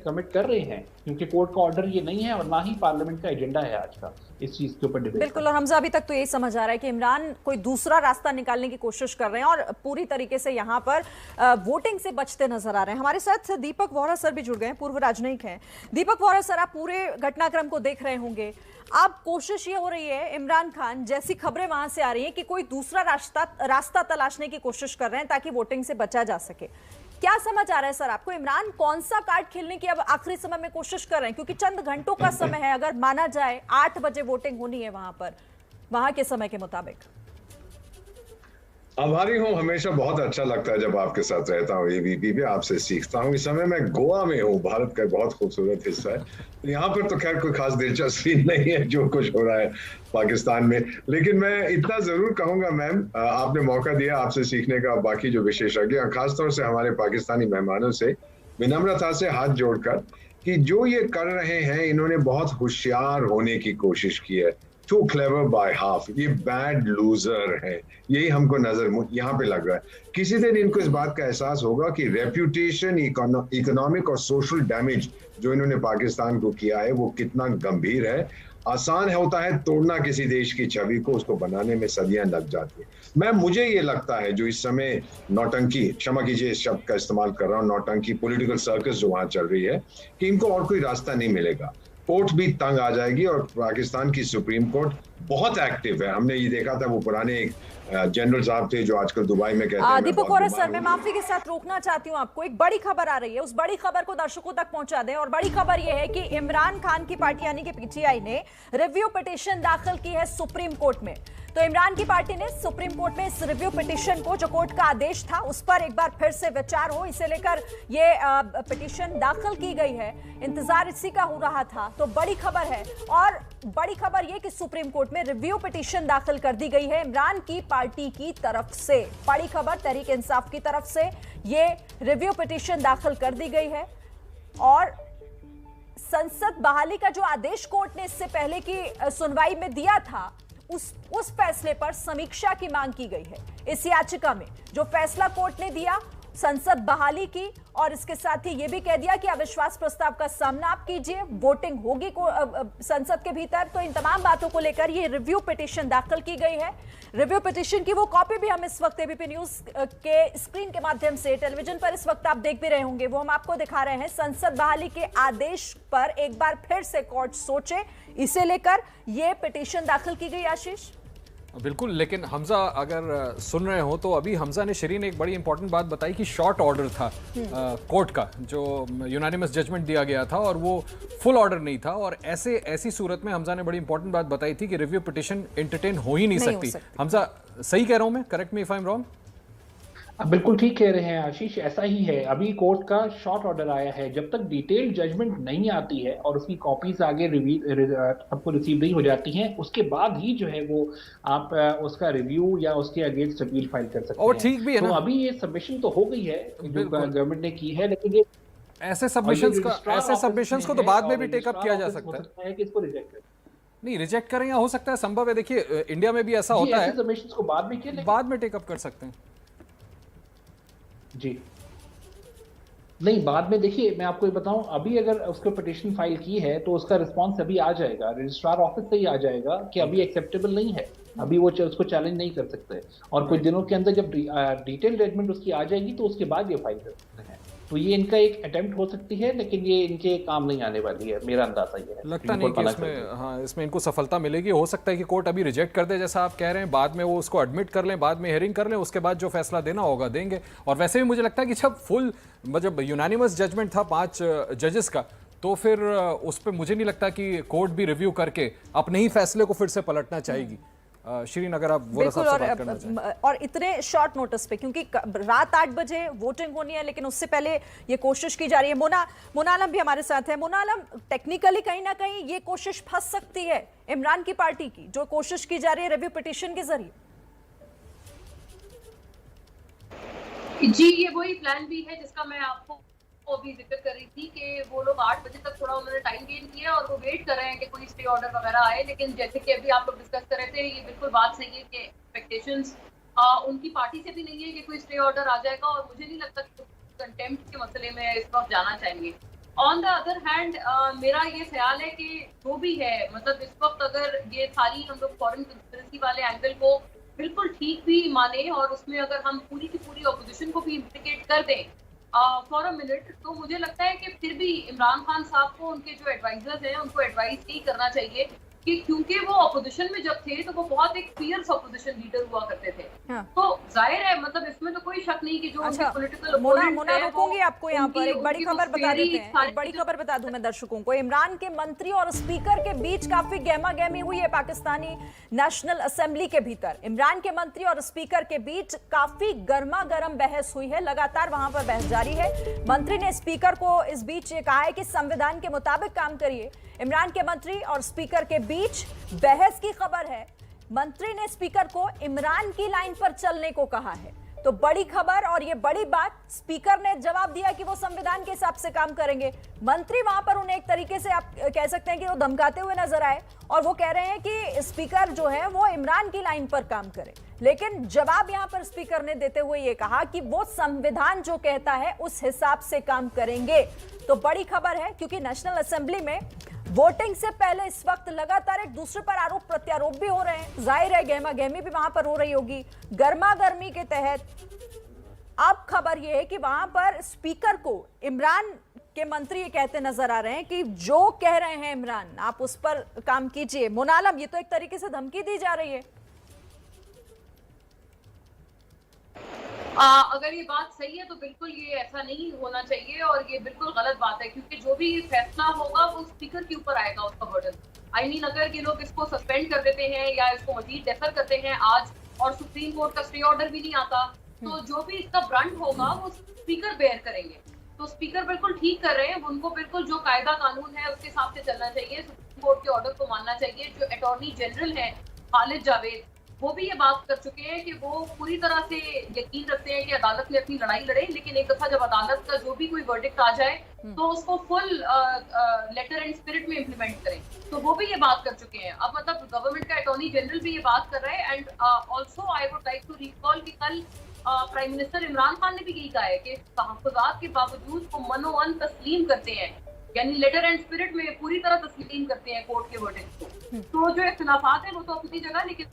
कमिट कर रहे हैं, क्योंकि कोर्ट का ऑर्डर ये नहीं है और ना ही पार्लियामेंट का एजेंडा है आज का इस चीज के ऊपर डिबेट। बिल्कुल, और हमजा अभी तक तो यही समझ आ रहा है कि इमरान कोई दूसरा रास्ता निकालने की कोशिश कर रहे हैं और पूरी तरीके से यहाँ पर वोटिंग से बचते नजर आ रहे हैं। हमारे साथ दीपक वोहरा सर भी जुड़ गए हैं, पूर्व राजनयिक हैं। दीपक वोहरा सर, आप पूरे घटनाक्रम को देख रहे होंगे। अब कोशिश ये हो रही है, इमरान खान जैसी खबरें वहां से आ रही हैं कि कोई दूसरा रास्ता तलाशने की कोशिश कर रहे हैं ताकि वोटिंग से बचा जा सके। क्या समझ आ रहा है सर आपको, इमरान कौन सा कार्ड खेलने की अब आखिरी समय में कोशिश कर रहे हैं? क्योंकि चंद घंटों का समय है, अगर माना जाए 8 बजे वोटिंग होनी है वहां पर, वहां के समय के मुताबिक। आभारी हूँ, हमेशा बहुत अच्छा लगता है जब आपके साथ रहता हूँ एबीपी पे, आपसे सीखता हूँ। इस समय मैं गोवा में हूँ, भारत का बहुत खूबसूरत हिस्सा है। यहाँ पर तो खैर कोई खास दिलचस्पी नहीं है जो कुछ हो रहा है पाकिस्तान में, लेकिन मैं इतना जरूर कहूंगा मैम, आपने मौका दिया आपसे सीखने का। बाकी जो विशेषज्ञ, खासतौर से हमारे पाकिस्तानी मेहमानों से विनम्रता से हाथ जोड़कर कि जो ये कर रहे हैं, इन्होंने बहुत होशियार होने की कोशिश की है। टू क्लेवर बाय हाफ, ये बैड लूजर है, यही हमको नजर यहाँ पे लग रहा है। किसी दिन इनको इस बात का एहसास होगा कि रेप्यूटेशन, इकोनॉमिक और सोशल डैमेज जो इन्होंने पाकिस्तान को किया है वो कितना गंभीर है। आसान होता है तोड़ना किसी देश की छवि को, उसको बनाने में सदियां लग जाती है। मुझे ये लगता है जो इस समय नौटंकी, क्षमा कीजिए इस शब्द का इस्तेमाल कर रहा हूँ, नौटंकी पॉलिटिकल सर्कस जो वहां चल रही है, कि इनको और कोई रास्ता नहीं मिलेगा। कोर्ट भी तंग आ जाएगी, और पाकिस्तान की सुप्रीम कोर्ट बहुत एक्टिव है। हमने ये देखा था, वो पुराने एक जनरल साहब थे जो आजकल दुबई में कहते हैं। दीपक वोहरा सर, मैं माफी के साथ रोकना चाहती हूँ आपको। एक बड़ी खबर आ रही है, उस बड़ी खबर को दर्शकों तक पहुंचा दें। और बड़ी खबर यह है कि इमरान खान की पार्टी यानी कि पीटीआई ने रिव्यू पिटीशन दाखिल की है सुप्रीम कोर्ट में। तो इमरान की पार्टी ने सुप्रीम कोर्ट में इस रिव्यू पिटीशन को, जो कोर्ट का आदेश था, उस पर एक बार फिर से विचार हो, इसे लेकर ये पिटीशन दाखिल की गई है। इंतजार इसी का हो रहा था, तो बड़ी खबर है। और बड़ी खबर यह कि सुप्रीम कोर्ट कोर्ट में रिव्यू पिटीशन दाखिल कर दी गई है इमरान की पार्टी की तरफ से। बड़ी खबर, तहरीक इंसाफ की तरफ से ये रिव्यू पिटीशन दाखिल कर दी गई है और संसद बहाली का जो आदेश कोर्ट ने इससे पहले की सुनवाई में दिया था, उस फैसले पर समीक्षा की मांग की गई है। इस याचिका में जो फैसला कोर्ट ने दिया संसद बहाली की, और इसके साथ ही यह भी कह दिया कि अविश्वास प्रस्ताव का सामना आप कीजिए, वोटिंग होगी संसद के भीतर। तो इन तमाम बातों को लेकर ये रिव्यू पिटीशन दाखिल की गई है। रिव्यू पिटीशन की वो कॉपी भी हम इस वक्त एबीपी न्यूज के स्क्रीन के माध्यम से टेलीविजन पर इस वक्त आप देख भी रहे होंगे, वो हम आपको दिखा रहे हैं। संसद बहाली के आदेश पर एक बार फिर से कोर्ट सोचे, इसे लेकर यह पिटीशन दाखिल की गई। आशीष, बिल्कुल, लेकिन हमजा अगर सुन रहे हो तो अभी हमजा ने, शरीन ने एक बड़ी इंपॉर्टेंट बात बताई कि शॉर्ट ऑर्डर था कोर्ट का, जो यूनानिमस जजमेंट दिया गया था और वो फुल ऑर्डर नहीं था। और ऐसी सूरत में हमजा ने बड़ी इंपॉर्टेंट बात बताई थी कि रिव्यू पिटीशन एंटरटेन हो ही नहीं सकती। हमजा, सही कह रहा हूं मैं? Correct me if I am wrong. आप बिल्कुल ठीक कह रहे हैं आशीष, ऐसा ही है। अभी कोर्ट का शॉर्ट ऑर्डर आया है, जब तक डिटेल्ड जजमेंट नहीं आती है और उसकी कॉपीज आगे आपको रिसीव नहीं हो जाती हैं, उसके बाद ही जो है वो आप उसका रिव्यू या उसके अगेंस्ट अपील फाइल कर सकते हैं। और ठीक भी है तो ना, अभी ये सबमिशन तो हो गई है जो गवर्नमेंट ने की है, लेकिन ये ऐसे सबमिशंस को तो बाद में भी टेकअप किया जा सकता है कि इसको रिजेक्ट करें। नहीं, रिजेक्ट करें या हो सकता है, संभव है। देखिए इंडिया में भी ऐसा होता है, सबमिशंस को बाद में किया, बाद में टेकअप कर सकते हैं जी। नहीं, बाद में देखिए मैं आपको ये बताऊं, अभी अगर उसको पिटीशन फाइल की है तो उसका रिस्पांस अभी आ जाएगा, रजिस्ट्रार ऑफिस से ही आ जाएगा कि अभी एक्सेप्टेबल नहीं है, अभी वो उसको चैलेंज नहीं कर सकते। और कुछ दिनों के अंदर जब डिटेल जजमेंट उसकी आ जाएगी तो उसके बाद ये फाइल कर सकते हैं। तो ये इनका एक अटेम्प्ट हो सकती है, लेकिन ये इनके काम नहीं आने वाली है, मेरा अंदाजा ये है। लगता नहीं कि इसमें इनको सफलता मिलेगी। हो सकता है कि कोर्ट अभी रिजेक्ट कर दे जैसा आप कह रहे हैं, बाद में वो उसको एडमिट कर लें, बाद में हियरिंग कर लें, उसके बाद जो फैसला देना होगा देंगे। और वैसे भी मुझे लगता है कि जब यूनानिमस जजमेंट था 5 जजेस का, तो फिर उस पर मुझे नहीं लगता कि कोर्ट भी रिव्यू करके अपने ही फैसले को फिर से पलटना चाहेगी। शरीन, अगर आप बिल्कुल, और इतने शॉर्ट नोटिस पे, क्योंकि रात 8 बजे वोटिंग होनी है, लेकिन उससे पहले ये कोशिश की जा रही है। मोना आलम भी हमारे साथ है। मोना आलम, टेक्निकली कहीं ना कहीं ये कोशिश फंस सकती है इमरान की पार्टी की, जो कोशिश की जा रही है रिव्यू पिटीशन के जरिए। जी, ये वही प्लान भी है जिसका मैं आपको अभी जिक्र कर रही थी कि वो लोग 8 बजे तक थोड़ा उन्होंने टाइम गेन किया और वो वेट कर रहे हैं कि कोई स्टे ऑर्डर वगैरह आए। लेकिन जैसे कि अभी आप लोग डिस्कस कर रहे थे, ये बिल्कुल बात सही है कि एक्सपेक्टेशंस उनकी पार्टी से भी नहीं है कि कोई स्टे ऑर्डर आ जाएगा, और मुझे नहीं लगता कि कंटेम्प्ट के मसले में इस वक्त जाना चाहेंगे। ऑन द अदर हैंड मेरा ये ख्याल है कि जो भी है, मतलब इस वक्त अगर ये सारी हम लोग फॉरेन कंस्पिरेसी वाले एंगल को बिल्कुल ठीक भी माने और उसमें अगर हम पूरी की पूरी ऑपोजिशन को भी इम्प्लीकेट कर दें फॉर अ मिनट, तो मुझे लगता है कि फिर भी इमरान खान साहब को उनके जो एडवाइजर्स हैं उनको एडवाइस यही करना चाहिए कि क्योंकि वो ऑपोजिशन में जब थे तो वो बहुत एक फियर्स ऑपोजिशन लीडर हुआ करते थे। हाँ। तो जाहिर है, मतलब इसमें तो कोई शक नहीं कि जो उनके पॉलिटिकल मोना रुकूंगी आपको यहाँ पर एक बड़ी खबर बता देते हैं, एक बड़ी खबर बता दूं मैं दर्शकों को। इमरान के मंत्री और स्पीकर के बीच काफी गहमा गहमी हुई है पाकिस्तानी नेशनल असेंबली के भीतर। इमरान के मंत्री और स्पीकर के बीच काफी गर्मा गर्म बहस हुई है, लगातार वहां पर बहस जारी है। मंत्री ने स्पीकर को इस बीच ये कहा है कि संविधान के मुताबिक काम करिए। इमरान के मंत्री और स्पीकर के बीच बहस की खबर है। मंत्री ने स्पीकर को इमरान की लाइन पर चलने को कहा है। तो बड़ी खबर और ये बड़ी बात, स्पीकर ने जवाब दिया कि वो संविधान के हिसाब से काम करेंगे। मंत्री वहां पर उन्हें एक तरीके से आप कह सकते हैं कि वो धमकाते हुए नजर आए और वो कह रहे हैं कि स्पीकर जो है वो इमरान की लाइन पर काम करे। लेकिन जवाब यहां पर स्पीकर ने देते हुए ये कहा कि वो संविधान जो कहता है उस हिसाब से काम करेंगे। तो बड़ी खबर है, क्योंकि नेशनल असेंबली में वोटिंग से पहले इस वक्त लगातार एक दूसरे पर आरोप प्रत्यारोप भी हो रहे हैं। जाहिर है गहमा गहमी भी वहां पर हो रही होगी। गर्मा गर्मी के तहत अब खबर यह है कि वहां पर स्पीकर को इमरान के मंत्री ये कहते नजर आ रहे हैं कि जो कह रहे हैं इमरान आप उस पर काम कीजिए। मोना आलम, ये तो एक तरीके से धमकी दी जा रही है। अगर ये बात सही है तो बिल्कुल ये ऐसा नहीं होना चाहिए और ये बिल्कुल गलत बात है, क्योंकि जो भी फैसला होगा वो स्पीकर के ऊपर आएगा उसका बर्डन। आई मीन, अगर ये लोग इसको सस्पेंड कर देते हैं या इसको मजीद डेफर करते हैं आज और सुप्रीम कोर्ट का स्टे ऑर्डर भी नहीं आता, तो जो भी इसका ब्रंट होगा वो स्पीकर बेयर करेंगे। तो स्पीकर बिल्कुल ठीक कर रहे हैं, उनको बिल्कुल जो कायदा कानून है उसके हिसाब से चलना चाहिए। कोर्ट के ऑर्डर को मानना चाहिए। जो अटॉर्नी जनरल है खालिद जावेद, वो भी ये बात कर चुके हैं कि वो पूरी तरह से यकीन रखते हैं कि अदालत में अपनी लड़ाई लड़े, लेकिन एक दफा जब अदालत का जो भी कोई वर्डिक्ट आ जाए तो उसको फुल लेटर एंड स्पिरिट में इम्प्लीमेंट करें। तो वो भी ये बात कर चुके हैं। अब मतलब गवर्नमेंट का अटॉर्नी जनरल भी ये बात कर रहा है। And also I would like to recall कि कल प्राइम मिनिस्टर इमरान खान ने भी यही कहा है कि तहफ़्फ़ुज़ात के बावजूद वो मनोअन तस्लीम करते हैं, यानी लेटर एंड स्पिरिट में पूरी तरह तस्लीम करते हैं कोर्ट के वर्डिक्ट को। तो जो इख्तिलाफात है वो तो अपनी जगह, लेकिन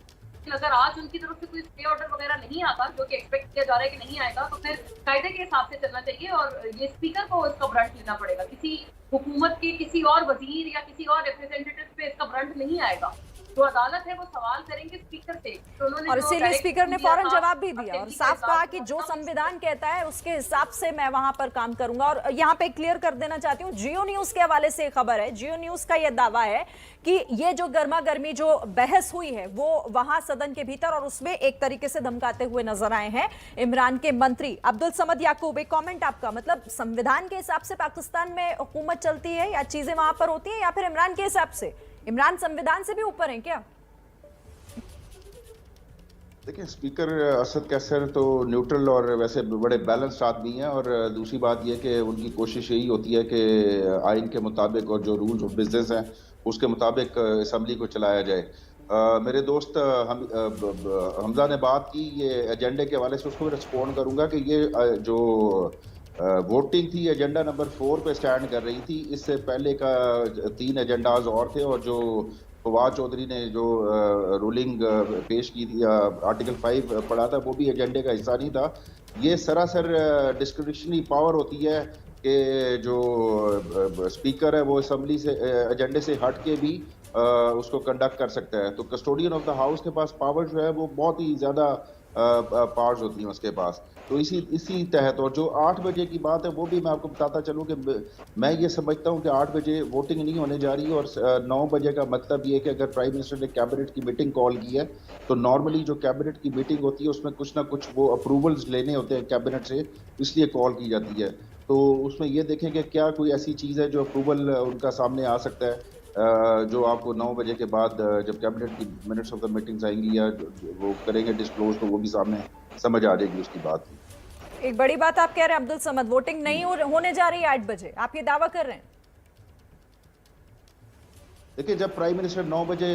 अगर आज उनकी तरफ से कोई स्टे ऑर्डर वगैरह नहीं आता, जो कि एक्सपेक्ट किया जा रहा है कि नहीं आएगा, तो फिर कायदे के हिसाब से चलना चाहिए और ये स्पीकर को इसका ब्रंट लेना पड़ेगा। किसी हुकूमत के किसी और वजीर या किसी और रिप्रेजेंटेटिव पे इसका ब्रंट नहीं आएगा। जो अदालत है वो सवाल करेंगे स्पीकर से। तो उन्होंने और इसीलिए स्पीकर ने फौरन जवाब भी दिया और साफ कहा कि जो तो संविधान कहता है उसके हिसाब से मैं वहां पर काम करूंगा। और यहाँ पे क्लियर कर देना चाहती हूँ, जियो न्यूज के हवाले से खबर है, जियो न्यूज का यह दावा है कि ये जो गर्मा गर्मी जो बहस हुई है वो वहां सदन के भीतर और उसमें एक तरीके से धमकाते हुए नजर आए हैं इमरान के मंत्री अब्दुल समद याकूब। एक कॉमेंट आपका, मतलब संविधान के हिसाब से पाकिस्तान में हुकूमत चलती है या चीजें वहां पर होती है, या फिर इमरान के हिसाब से? इमरान संविधान से भी ऊपर है क्या? देखिए, स्पीकर असद कैसर तो न्यूट्रल और वैसे बड़े बैलेंस्ड आदमी हैं। और दूसरी बात यह कि उनकी कोशिश यही होती है कि आइन के मुताबिक और जो रूल्स ऑफ बिजनेस हैं उसके मुताबिक असम्बली को चलाया जाए। मेरे दोस्त हमजा ने बात की ये एजेंडे के हवाले से, उसको रिस्पॉन्ड करूंगा कि ये जो वोटिंग थी एजेंडा नंबर 4 पे स्टैंड कर रही थी। इससे पहले का 3 एजेंडाज और थे और जो फवाद चौधरी ने जो रूलिंग पेश की थी, आर्टिकल 5 पढ़ा था, वो भी एजेंडे का हिस्सा नहीं था। ये सरासर डिस्क्रिशनरी पावर होती है कि जो स्पीकर है वो असम्बली से एजेंडे से हट के भी उसको कंडक्ट कर सकता है। तो कस्टोडियन ऑफ द हाउस के पास पावर जो है वो बहुत ही ज़्यादा पावर्स होती हैं उसके पास। तो इसी तहत, और जो 8 बजे की बात है वो भी मैं आपको बताता चलूँ कि मैं ये समझता हूँ कि 8 बजे वोटिंग नहीं होने जा रही है। और 9 बजे का मतलब ये है कि अगर प्राइम मिनिस्टर ने कैबिनेट की मीटिंग कॉल की है तो नॉर्मली जो कैबिनेट की मीटिंग होती है उसमें कुछ ना कुछ वो अप्रूवल्स लेने होते हैं कैबिनेट से, इसलिए कॉल की जाती है। तो उसमें ये देखें कि क्या कोई ऐसी चीज़ है जो अप्रूवल उनका सामने आ सकता है, जो आपको 9 बजे के बाद जब कैबिनेट की मिनट्स ऑफ द मीटिंग्स आएंगी या वो करेंगे डिस्क्लोज, तो वो भी सामने समझ आ जाएगी उसकी बात। एक बड़ी बात आप कह रहे हैं अब्दुल समद, वोटिंग नहीं होने जा रही है 8 बजे, आप ये दावा कर रहे हैं? देखिए, जब प्राइम मिनिस्टर 9 बजे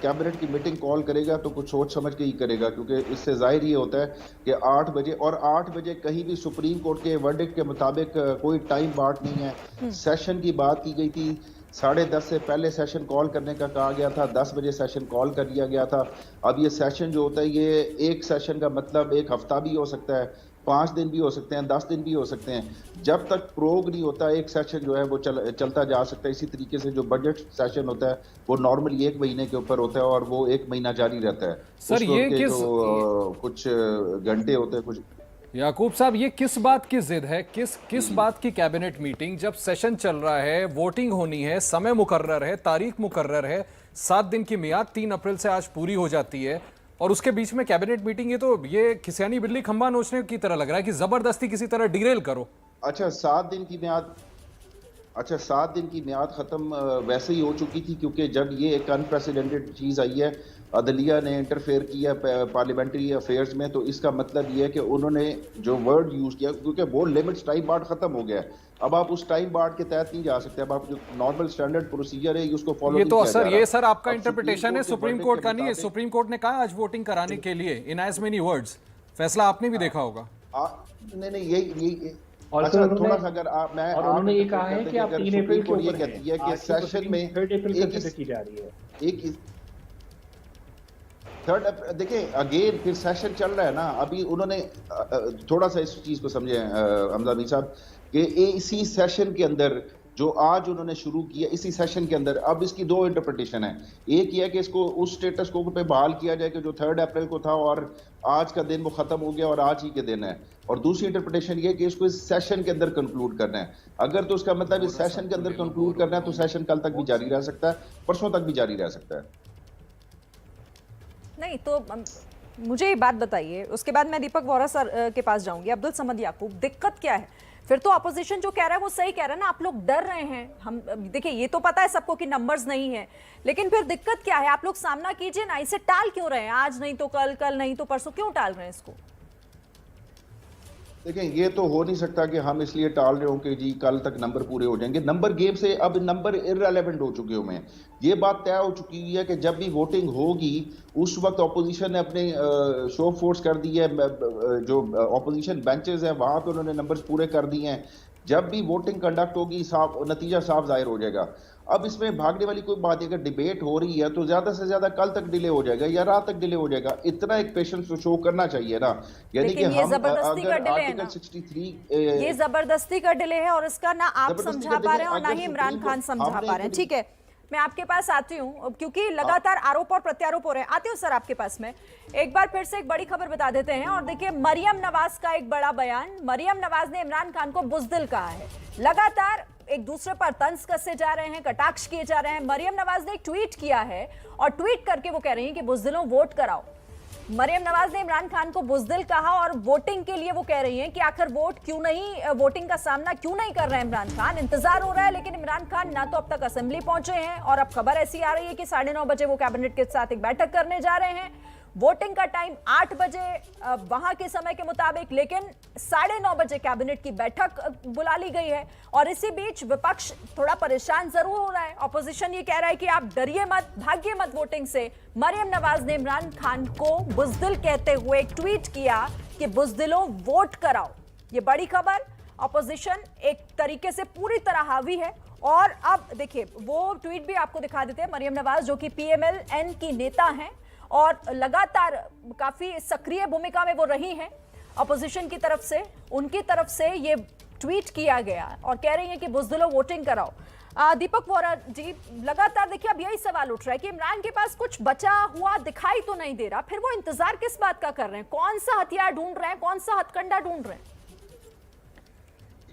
कैबिनेट की मीटिंग कॉल करेगा तो कुछ सोच समझ के ही करेगा, क्योंकि इससे जाहिर ये होता है कि 8 बजे, और 8 बजे कहीं भी सुप्रीम कोर्ट के वर्डिक्ट के मुताबिक कोई टाइम बार्ट नहीं है। सेशन की बात की गई थी, 10:30 से पहले सेशन कॉल करने का कहा गया था, 10 बजे सेशन कॉल कर लिया गया था। अब ये सेशन जो होता है, ये एक सेशन का मतलब 1 हफ्ता भी हो सकता है, 5 दिन भी हो सकते हैं, 10 दिन भी हो सकते हैं। जब तक प्रोग नहीं होता एक सेशन जो है वो चलता जा सकता है। इसी तरीके से जो बजट सेशन होता है वो नॉर्मली 1 महीने के ऊपर होता है और वो 1 महीना जारी रहता है। सर ये कुछ घंटे होते हैं कुछ। याकूब साहब, ये किस बात की जिद है, किस बात की कैबिनेट मीटिंग, जब सेशन चल रहा है, वोटिंग होनी है, समय मुकर्रर है, तारीख मुकर्रर है, 7 दिन की मियाद 3 अप्रैल से आज पूरी हो जाती है और उसके बीच में कैबिनेट मीटिंग? ये खिसियानी बिल्ली खंबा नोचने की तरह लग रहा है कि जबरदस्ती किसी तरह डिरेल करो। अच्छा, 7 दिन की मियाद खत्म वैसे ही हो चुकी थी, क्योंकि जब ये एक अनप्रेसिडेंटेड चीज़ आई है, अदलिया ने इंटरफेयर किया पार्लियामेंट्री अफेयर्स में, तो इसका मतलब ये है कि उन्होंने जो वर्ड यूज़ किया, क्योंकि वो लिमिट्स टाइम बार्ड खत्म हो गया है। अब आप उस टाइम बार्ड के तहत नहीं जा सकते। अब आप जो नॉर्मल स्टैंडर्ड प्रोसीजर है उसको फॉलो ये तो सर आपका इंटरप्रिटेशन है, सुप्रीम कोर्ट का नहीं है। सुप्रीम कोर्ट ने कहा आज वोटिंग कराने के लिए, इन एज मेनी वर्ड्स। फैसला आपने भी देखा होगा। नहीं, यही और अच्छा, थोड़ा सा अगर आप मैं और उन्होंने ये कहा है कि आप 3 अप्रैल को ये कहती है कि सेशन में 3 अप्रैल कंसीडर की जा रही है। एक 3 अप्रैल, देखिए अगेन फिर सेशन चल रहा है ना। अभी उन्होंने थोड़ा सा इस चीज को समझे हमजा साहब कि इसी सेशन के अंदर जो आज उन्होंने शुरू किया, इसी सेशन के अंदर अब इसकी 2 इंटरप्रिटेशन है। एक ये है कि इसको उस स्टेटस को पे बहाल किया जाए कि जो 3 अप्रैल को था और आज का दिन वो खत्म हो गया और आज ही के दिन है, और दूसरी इंटरप्रिटेशन ये कि इसको इस सेशन के अंदर कंक्लूड करना है। अगर तो उसका मतलब इस सेशन के अंदर कंक्लूड करना है तो सेशन कल तक भी जारी रह सकता है, परसों तक भी जारी रह सकता है। नहीं तो मुझे ये बात बताइए, उसके बाद मैं दीपक वोरा सर के पास जाऊंगी। अब्दुल समद याकूब, दिक्कत क्या है फिर तो अपोजिशन जो कह रहा है वो सही कह रहा है ना, आप लोग डर रहे हैं। हम देखिए ये तो पता है सबको कि नंबर्स नहीं है, लेकिन फिर दिक्कत क्या है? आप लोग सामना कीजिए ना, इसे टाल क्यों रहे हैं? आज नहीं तो कल, कल नहीं तो परसों, क्यों टाल रहे हैं इसको? देखें, ये तो हो नहीं सकता कि हम इसलिए टाल रहे हो कि जी कल तक नंबर पूरे हो जाएंगे। नंबर गेम से अब नंबर इररेलेवेंट हो चुके हुए हैं। ये बात तय हो चुकी हुई है कि जब भी वोटिंग होगी उस वक्त ऑपोजिशन ने अपने शो फोर्स कर दी है, जो ऑपोजिशन बेंचेस है वहां पे उन्होंने नंबर्स पूरे कर दिए हैं। जब भी वोटिंग कंडक्ट होगी साफ नतीजा साफ जाहिर हो जाएगा। अब इसमें भागने वाली कोई बात है, अगर डिबेट हो रही है तो ज्यादा से ज्यादा कल तक डिले हो जाएगा या रात तक डिले हो जाएगा। इतना एक पेशेंस तो शो करना चाहिए ना। यानी कि ये हम जबरदस्ती का अगर डिले है आर्टिकल ना, 63 ये जबरदस्ती का डिले है और इसका ना आप जबरदस्ती समझा का पा डिले, रहे हैं और ना अगर ही इमरान सुप्रीम खान कोर्ट समझा हमने पा रहे हैं। ठीक है, मैं आपके पास आती हूँ क्योंकि लगातार आरोप और प्रत्यारोप हो रहे हैं। आती हूँ सर आपके पास में। एक बार फिर से एक बड़ी खबर बता देते हैं और देखिए मरियम नवाज का एक बड़ा बयान। मरियम नवाज ने इमरान खान को बुज़दिल कहा है। लगातार एक दूसरे पर तंज कसे जा रहे हैं, कटाक्ष किए जा रहे हैं। मरियम नवाज ने एक ट्वीट किया है और ट्वीट करके वो कह रही हैं कि बुज़दिलों वोट कराओ। मरियम नवाज ने इमरान खान को बुज़दिल कहा और वोटिंग के लिए वो कह रही हैं कि आखिर वोटिंग का सामना क्यों नहीं कर रहे हैं इमरान खान। इंतजार हो रहा है लेकिन इमरान खान ना तो अब तक असेंबली पहुंचे हैं और अब खबर ऐसी आ रही है कि 9:30 बजे वो कैबिनेट के साथ एक बैठक करने जा रहे हैं। वोटिंग का टाइम 8 बजे वहां के समय के मुताबिक, लेकिन 9:30 बजे कैबिनेट की बैठक बुला ली गई है। और इसी बीच विपक्ष थोड़ा परेशान जरूर हो रहा है। ऑपोजिशन ये कह रहा है कि आप डरिए मत, भागिए मत वोटिंग से। मरियम नवाज ने इमरान खान को बुज़दिल कहते हुए एक ट्वीट किया कि बुज़दिलों वोट कराओ। ये बड़ी खबर। ऑपोजिशन एक तरीके से पूरी तरह हावी है। और अब देखिए वो ट्वीट भी आपको दिखा देते हैं। मरियम नवाज जो कि PMLN की नेता हैं और लगातार काफी सक्रिय भूमिका में वो रही हैं अपोजिशन की तरफ से, उनकी तरफ से ये ट्वीट किया गया और कह रही हैं कि बुज़दिलों वोटिंग कराओ। दीपक वोरा जी, लगातार देखिए अब यही सवाल उठ रहा है कि इमरान के पास कुछ बचा हुआ दिखाई तो नहीं दे रहा, फिर वो इंतजार किस बात का कर रहे हैं? कौन सा हथियार ढूंढ रहे हैं, कौन सा हथकंडा ढूंढ रहे हैं?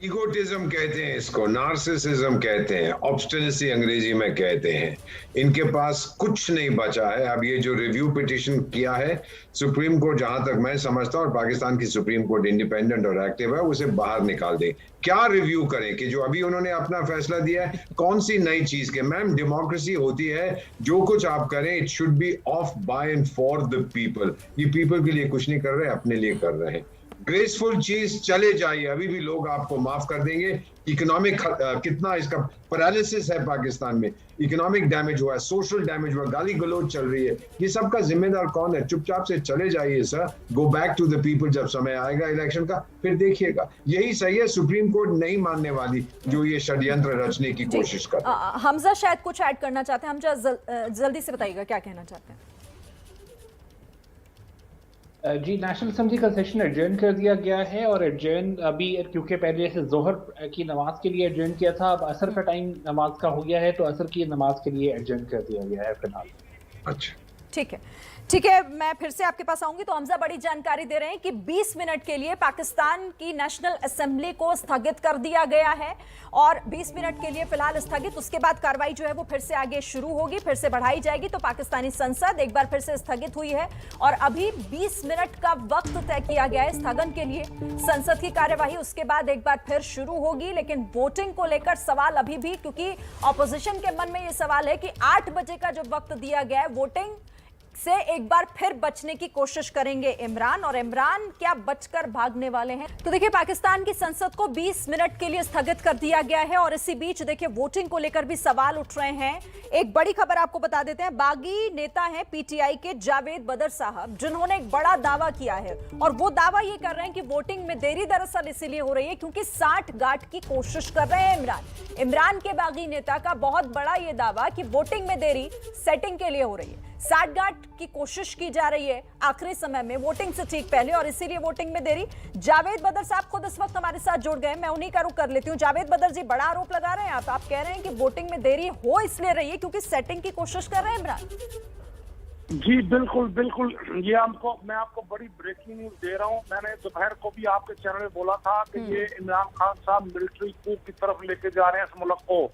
इगोटिज्म कहते हैं इसको, नार्सिसिज्म कहते हैं, ऑब्स्टिनेसी अंग्रेजी में कहते हैं। इनके पास कुछ नहीं बचा है। अब ये जो रिव्यू पिटीशन किया है सुप्रीम कोर्ट, जहां तक मैं समझता हूं और पाकिस्तान की सुप्रीम कोर्ट इंडिपेंडेंट और एक्टिव है, उसे बाहर निकाल दे। क्या रिव्यू करें कि जो अभी उन्होंने अपना फैसला दिया है कौन सी नई चीज के? मैम, डेमोक्रेसी होती है जो कुछ आप करें it should be of by and for the people. ये पीपल के लिए कुछ नहीं कर रहे, अपने लिए कर रहे हैं। ग्रेसफुल चीज चले जाइए, अभी भी लोग आपको माफ कर देंगे। इकोनॉमिक कितना इसका पैरालिसिस है पाकिस्तान में, इकोनॉमिक डैमेज हुआ है, सोशल डैमेज हुआ, गाली गलौज चल रही है। ये सब का जिम्मेदार कौन है? चुपचाप से चले जाइए sir, go back to the people. जब समय आएगा इलेक्शन का फिर देखिएगा। यही सही है, सुप्रीम कोर्ट नहीं मानने वाली जो ये षड्यंत्र रचने की कोशिश कर। हमजा शायद कुछ ऐड करना चाहते हैं। हमजा जल्दी से बताइएगा क्या कहना चाहते हैं। जी, नेशनल असेंबली का सेशन एडजर्न कर दिया गया है और एडजर्न अभी क्योंकि पहले से जोहर की नमाज के लिए एडजर्न किया था, अब असर का टाइम नमाज का हो गया है तो असर की नमाज के लिए एडजर्न कर दिया गया है फिलहाल। अच्छा, ठीक है, ठीक है, मैं फिर से आपके पास आऊंगी। तो हमजा बड़ी जानकारी दे रहे हैं कि 20 मिनट के लिए पाकिस्तान की नेशनल असेंबली को स्थगित कर दिया गया है और 20 मिनट के लिए फिलहाल स्थगित। उसके बाद कार्रवाई जो है वो फिर से आगे शुरू होगी, फिर से बढ़ाई जाएगी। तो पाकिस्तानी संसद एक बार फिर से स्थगित हुई है और अभी 20 मिनट का वक्त तय किया गया है स्थगन के लिए संसद की कार्यवाही। उसके बाद एक बार फिर शुरू होगी, लेकिन वोटिंग को लेकर सवाल अभी भी, क्योंकि ऑपोजिशन के मन में यह सवाल है कि 8 बजे का जो वक्त दिया गया है वोटिंग से एक बार फिर बचने की कोशिश करेंगे इमरान, और इमरान क्या बचकर भागने वाले हैं। तो देखिए पाकिस्तान की संसद को 20 मिनट के लिए स्थगित कर दिया गया है और इसी बीच देखिए वोटिंग को लेकर भी सवाल उठ रहे हैं। एक बड़ी खबर आपको बता देते हैं। बागी नेता हैं PTI के जावेद बदर साहब, जिन्होंने एक बड़ा दावा किया है और वो दावा ये कर रहे हैं कि वोटिंग में देरी दरअसल इसीलिए हो रही है क्योंकि 60 गांठ की कोशिश कर रहे हैं इमरान के बागी नेता का बहुत बड़ा ये दावा कि वोटिंग में देरी सेटिंग के लिए हो रही है। 60 गांठ की कोशिश की जा रही है आखिरी समय में वोटिंग से ठीक पहले और इसीलिए वोटिंग में देरी। जावेद बदर साहब खुद इस वक्त हमारे साथ जुड़ गए, मैं उन्हीं का रुख कर लेती हूं। जावेद बदर जी, बड़ा आरोप लगा रहे हैं आप कह रहे हैं कि वोटिंग में देरी हो इसलिए रही है क्योंकि सेटिंग की कोशिश कर रहे हैं इमरान। जी बिल्कुल बिल्कुल, ये मैं आपको बड़ी ब्रेकिंग न्यूज दे रहा हूँ। मैंने दोपहर को भी आपके चैनल में बोला था कि ये इमरान खान साहब मिलिट्री कूप की तरफ लेके जा रहे हैं इस मुल्क को।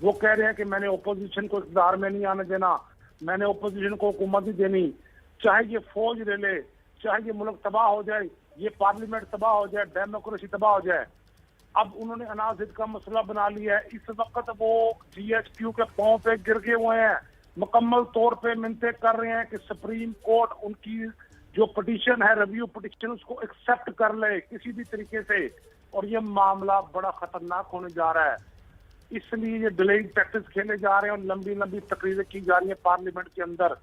वो कह रहे हैं कि मैंने ओपोजिशन को इक़्तिदार में नहीं आने देना, मैंने ओपोजिशन को हुकूमत ही देनी, चाहे ये फौज ले ले, चाहे ये मुल्क तबाह हो जाए, ये पार्लियामेंट तबाह हो जाए, डेमोक्रेसी तबाह हो जाए। अब उन्होंने अनाजिद का मसला बना लिया है। इस वक्त वो GHQ के पांव पे गिर गए हुए हैं, मुकम्मल तौर पे मिन्नतें कर रहे हैं कि सुप्रीम कोर्ट उनकी जो पिटीशन है, रिव्यू पिटीशन, उसको एक्सेप्ट कर ले किसी भी तरीके से। और ये मामला बड़ा खतरनाक होने जा रहा है, इसलिए ये डिलेइंग टैक्टिक्स खेले जा रहे हैं और लंबी लंबी तकरीरें की जा रही है पार्लियामेंट के अंदर,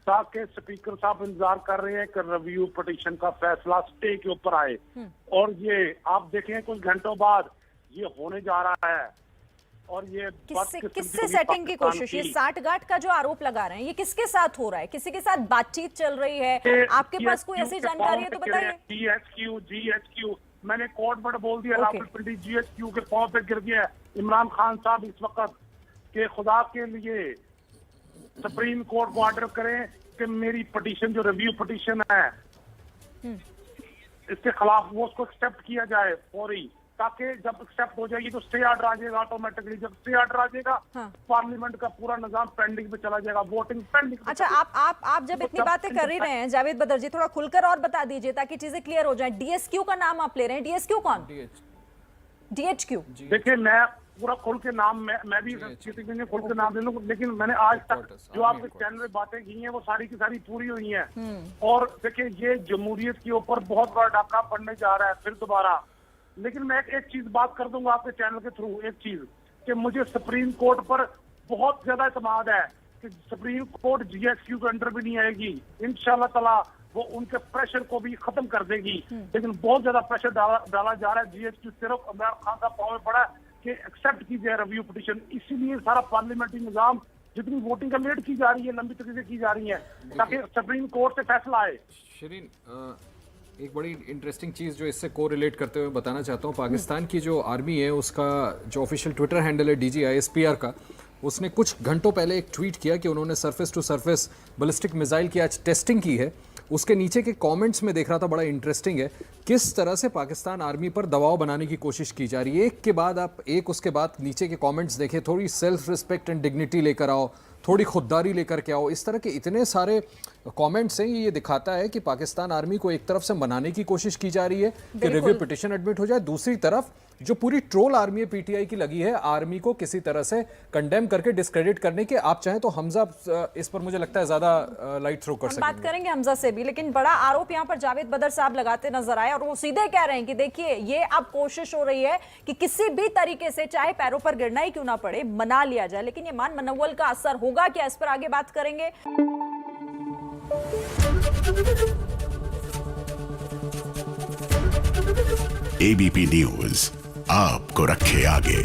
ताकि स्पीकर साहब इंतजार कर रहे हैं कि रिव्यू पिटीशन का फैसला स्टे के ऊपर आए। और ये आप देखें कुछ घंटों बाद ये होने जा रहा है। और ये किससे सेटिंग की कोशिश, ये साठगांठ का जो आरोप लगा रहे हैं, ये किसके साथ हो रहा है? किसी के साथ बातचीत चल रही है? आपके पास कोई ऐसी जानकारी है तो बताइए। GHQ मैंने कोर्ट में बोल दिया, राहुल पिंडी GHQ के पांव पे गिर गया। इमरान खान साहब इस वक्त के खुदा के लिए सुप्रीम कोर्ट को ऑर्डर करें कि मेरी पिटीशन जो रिव्यू पिटीशन है इसके खिलाफ वो उसको एक्सेप्ट किया जाए फौरी, ताकि जब एक्सेप्ट हो जाएगी तो स्टे ऑर्डर आ जाएगा ऑटोमेटिकली। जब स्टे ऑर्डर आ जाएगा पार्लियामेंट का पूरा निजाम पेंडिंग पे चला जाएगा, वोटिंग पेंडिंग। अच्छा, आप जब इतनी बातें कर ही रहे हैं जावेद बदर जी, थोड़ा खुलकर और बता दीजिए ताकि चीजें क्लियर हो जाएं। DSQ का नाम आप ले रहे हैं, DSQ कौन? DHQ। देखिए मैं पूरा खुल के नाम मैं भी किसी ने खुल के नाम ले लूं, लेकिन मैंने आज तक जो आपके चैनल में बातें की हैं वो सारी की सारी पूरी हुई हैं। और देखिए ये जमहूरियत के ऊपर बहुत बड़ा डाका पड़ने जा रहा है फिर दोबारा। लेकिन मैं एक चीज बात कर दूंगा आपके चैनल के थ्रू, एक चीज कि मुझे सुप्रीम कोर्ट पर बहुत ज्यादा एतमाद है कि सुप्रीम कोर्ट GHQ के अंडर भी नहीं आएगी। इंशाल्लाह ताला वो उनके प्रेशर को भी खत्म कर देगी। लेकिन बहुत ज्यादा प्रेशर डाला जा रहा है। GHQ सिर्फ इमरान खान का पाँव में पड़ा कि एक्सेप्ट की जाए रिव्यू पिटीशन, इसीलिए सारा पार्लियामेंट्री निजाम जितनी वोटिंग का लेट की जा रही है, लंबी तरीके की जा रही है, ताकि सुप्रीम कोर्ट से फैसला आए। शरीन, एक बड़ी इंटरेस्टिंग चीज़ जो इससे को रिलेट करते हुए बताना चाहता हूँ, पाकिस्तान की जो आर्मी है उसका जो ऑफिशियल ट्विटर हैंडल है DGISPR का, उसने कुछ घंटों पहले एक ट्वीट किया कि उन्होंने surface to surface ballistic missile की आज टेस्टिंग की है। उसके नीचे के कमेंट्स में देख रहा था, बड़ा इंटरेस्टिंग है किस तरह से पाकिस्तान आर्मी पर दबाव बनाने की कोशिश की जा रही है। एक के बाद आप एक उसके बाद नीचे के कमेंट्स देखें, थोड़ी सेल्फ रिस्पेक्ट एंड डिग्निटी लेकर आओ, थोड़ी खुददारी लेकर के आओ, इस तरह के इतने सारे कमेंट्स हैं। ये दिखाता है कि पाकिस्तान आर्मी को एक तरफ से मनाने की कोशिश की जा रही है कि रिव्यू पिटीशन एडमिट हो जाए, दूसरी तरफ जो पूरी ट्रोल आर्मी है PTI की लगी है आर्मी को किसी तरह से कंडेम करके डिस्क्रेडिट करने के। आप चाहें तो हमजा इस पर मुझे लगता है ज्यादा लाइट थ्रो कर सकते हैं। बात करेंगे हमजा से भी, लेकिन बड़ा आरोप यहाँ पर जावेद बदर साहब लगाते नजर आए और वो सीधे कह रहे हैं कि देखिए ये अब कोशिश हो रही है कि किसी भी तरीके से चाहे पैरों पर गिरना ही क्यों ना पड़े मना लिया जाए। लेकिन ये मान मनव्वल का असर होगा क्या, इस पर आगे बात करेंगे। ABP न्यूज आपको रखे आगे।